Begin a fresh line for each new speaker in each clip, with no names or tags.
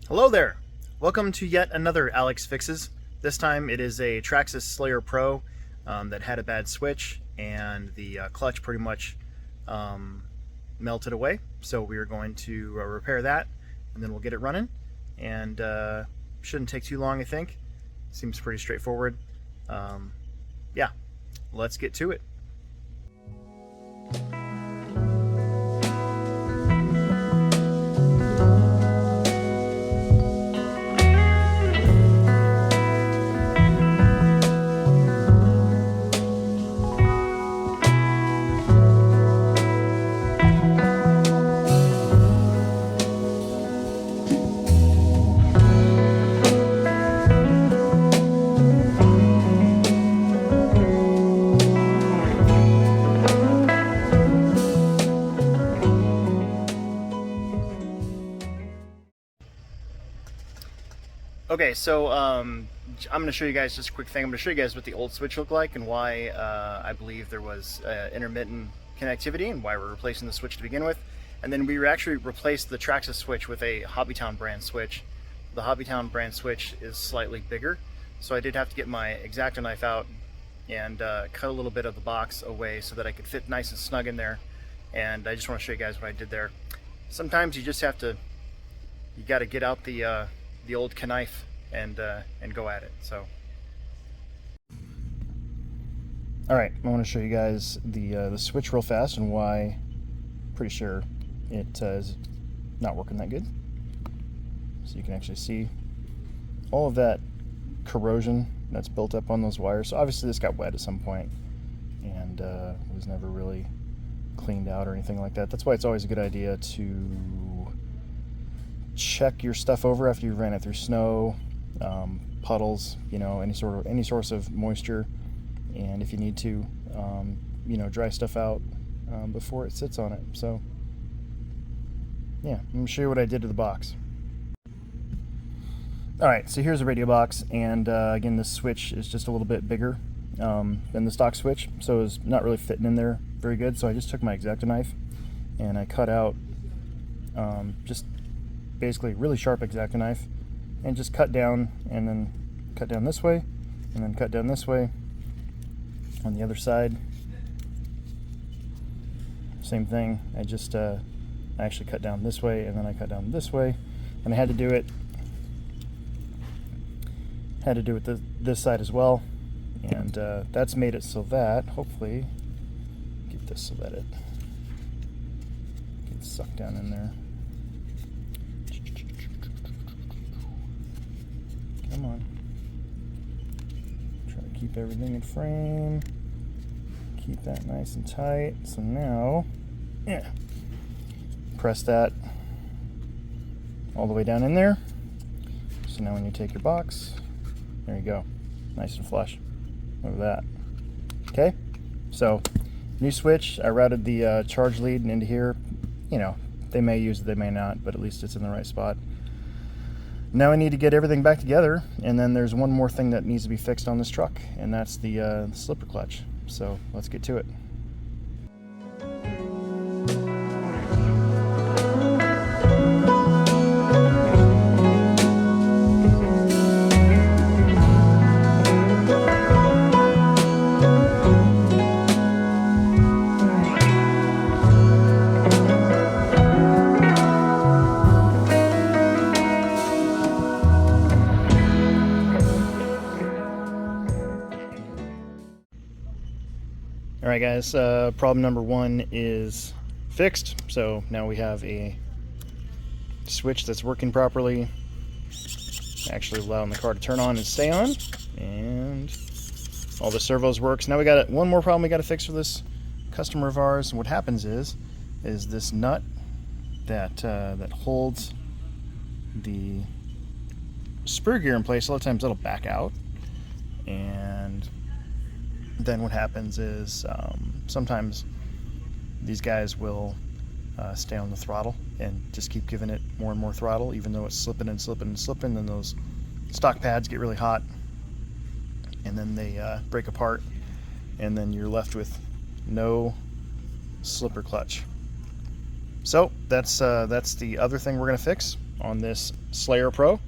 Hello there! Welcome to yet another Alex Fixes. This time it is a Traxxas Slayer Pro that had a bad switch and the clutch pretty much melted away. So we are going to repair that and then we'll get it running. And shouldn't take too long, I think. Seems pretty straightforward. Yeah, let's get to it. Okay, so I'm going to show you guys just a quick thing. I'm going to show you guys what the old switch looked like and why I believe there was intermittent connectivity and why we're replacing the switch to begin with. And then we actually replaced the Traxxas switch with a HobbyTown brand switch. The HobbyTown brand switch is slightly bigger, so I did have to get my X-Acto knife out and cut a little bit of the box away so that I could fit nice and snug in there. And I just want to show you guys what I did there. Sometimes you just have to, you got to get out the old knife and go at it. So, all right, I want to show you guys the switch real fast and why. Pretty sure it is not working that good. So you can actually see all of that corrosion that's built up on those wires. So obviously this got wet at some point and was never really cleaned out or anything like that. That's why it's always a good idea to check your stuff over after you ran it through snow, puddles, you know, any source of moisture, and if you need to, you know, dry stuff out before it sits on it. So yeah, I'm gonna show you what I did to the box. All right, so here's a radio box, and again, this switch is just a little bit bigger than the stock switch, so it's not really fitting in there very good. So I just took my X-Acto knife and I cut out just basically a really sharp X-Acto knife and just cut down, and then cut down this way, and then cut down this way on the other side. Same thing. I just I actually cut down this way, and then I cut down this way, and I had to do it this side as well, and that's made it so that hopefully get this so that it gets sucked down in there. Come on. Try to keep everything in frame. Keep that nice and tight. So now, yeah, press that all the way down in there. So now when you take your box, there you go. Nice and flush. Look at that. Okay, so new switch. I routed the charge lead into here. You know, they may use it, they may not, but at least it's in the right spot. Now I need to get everything back together, and then there's one more thing that needs to be fixed on this truck, and that's the slipper clutch. So let's get to it. Alright guys, problem number one is fixed. So now we have a switch that's working properly, actually allowing the car to turn on and stay on, and all the servos works. Now we got one more problem we got to fix for this customer of ours. And what happens is this nut that that holds the spur gear in place, a lot of times it'll back out, and then what happens is sometimes these guys will stay on the throttle and just keep giving it more and more throttle, even though it's slipping and slipping and slipping. Then those stock pads get really hot, and then they break apart, and then you're left with no slipper clutch. So that's the other thing we're going to fix. on this Slayer Pro.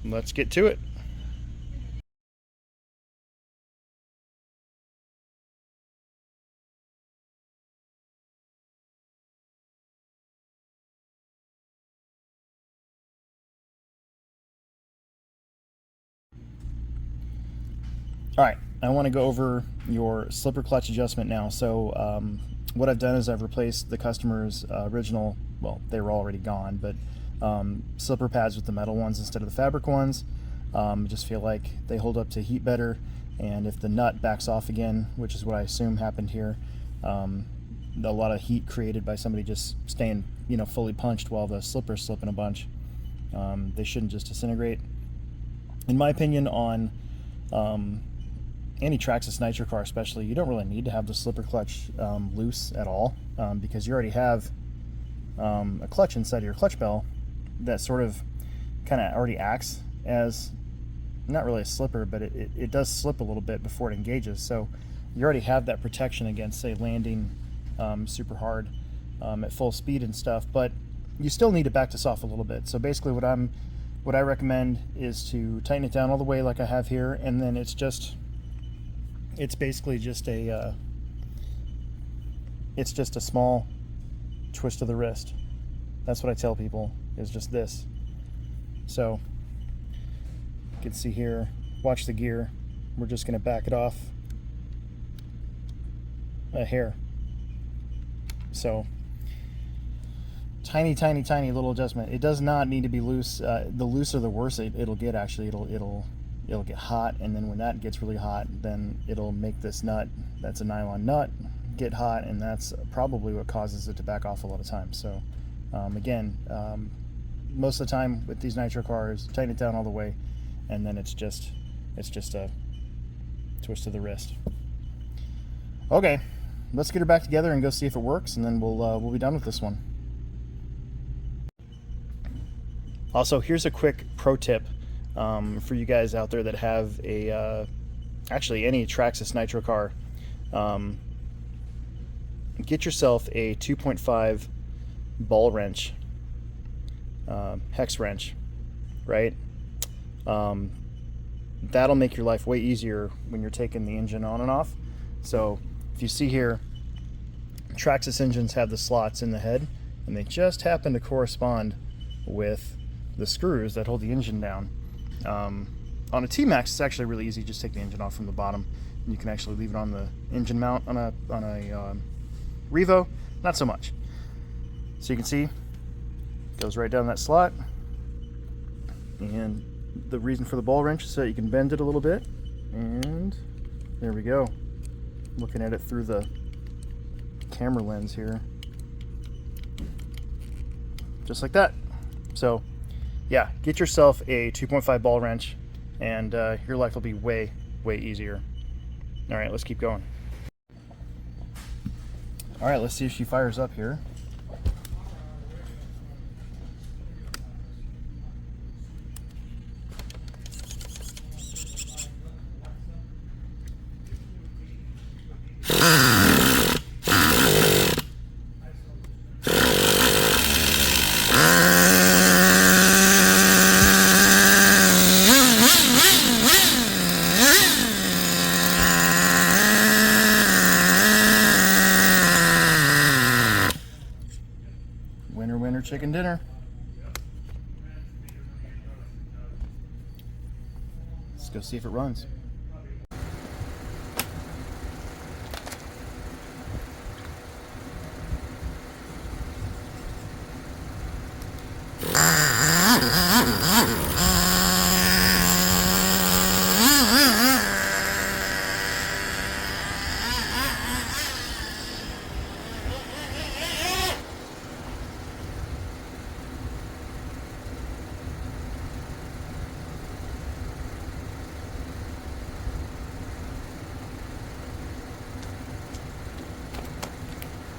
Let's get to it. Alright, I want to go over your slipper clutch adjustment now. So what I've done is I've replaced the customer's original, well, they were already gone, but slipper pads with the metal ones instead of the fabric ones. I just feel like they hold up to heat better, and if the nut backs off again, which is what I assume happened here, a lot of heat created by somebody just staying, you know, fully punched while the slipper's slipping a bunch. They shouldn't just disintegrate. In my opinion, on any Traxxas nitro car especially, you don't really need to have the slipper clutch loose at all, because you already have a clutch inside of your clutch bell that sort of kind of already acts as not really a slipper, but it does slip a little bit before it engages. So you already have that protection against, say, landing super hard at full speed and stuff, but you still need to back this off a little bit. So basically what I recommend is to tighten it down all the way like I have here, and then it's basically just a small twist of the wrist. That's what I tell people, is just this. So you can see here, watch the gear. We're just going to back it off a hair. So tiny little adjustment. It does not need to be loose. The looser the worse it'll get. Actually, it'll get hot, and then when that gets really hot, then it'll make this nut, that's a nylon nut, get hot, and that's probably what causes it to back off a lot of times. So again, most of the time with these nitro cars, tighten it down all the way, and then it's just a twist of the wrist. Okay, let's get her back together and go see if it works, and then we'll be done with this one. Also, here's a quick pro tip for you guys out there that have a actually any Traxxas nitro car. Get yourself a 2.5 ball wrench, hex wrench, right? That'll make your life way easier when you're taking the engine on and off. So if you see here, Traxxas engines have the slots in the head, and they just happen to correspond with the screws that hold the engine down. On a T-Max, it's actually really easy. Just take the engine off from the bottom, and you can actually leave it on the engine mount. On a Revo, not so much. So you can see, it goes right down that slot, and the reason for the ball wrench is so that you can bend it a little bit, and there we go. Looking at it through the camera lens here, just like that. So yeah, get yourself a 2.5 ball wrench, and your life will be way easier. All right, let's keep going. All right, let's see if she fires up here. Winner chicken dinner. Let's go see if it runs.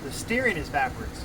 The steering is backwards.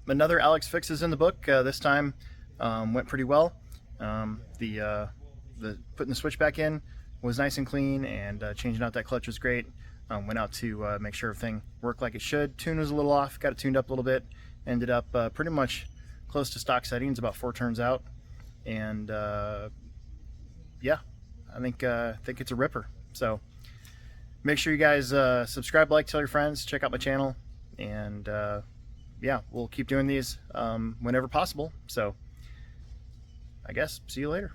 another Alex fixes in the book. This time went pretty well. The putting the switch back in was nice and clean, and changing out that clutch was great. Went out to make sure everything worked like it should. Tune was a little off, got it tuned up a little bit. Ended up pretty much close to stock settings, about 4 turns out. And yeah, I think it's a ripper. So make sure you guys subscribe, like, tell your friends, check out my channel, and yeah, we'll keep doing these whenever possible. So I guess see you later.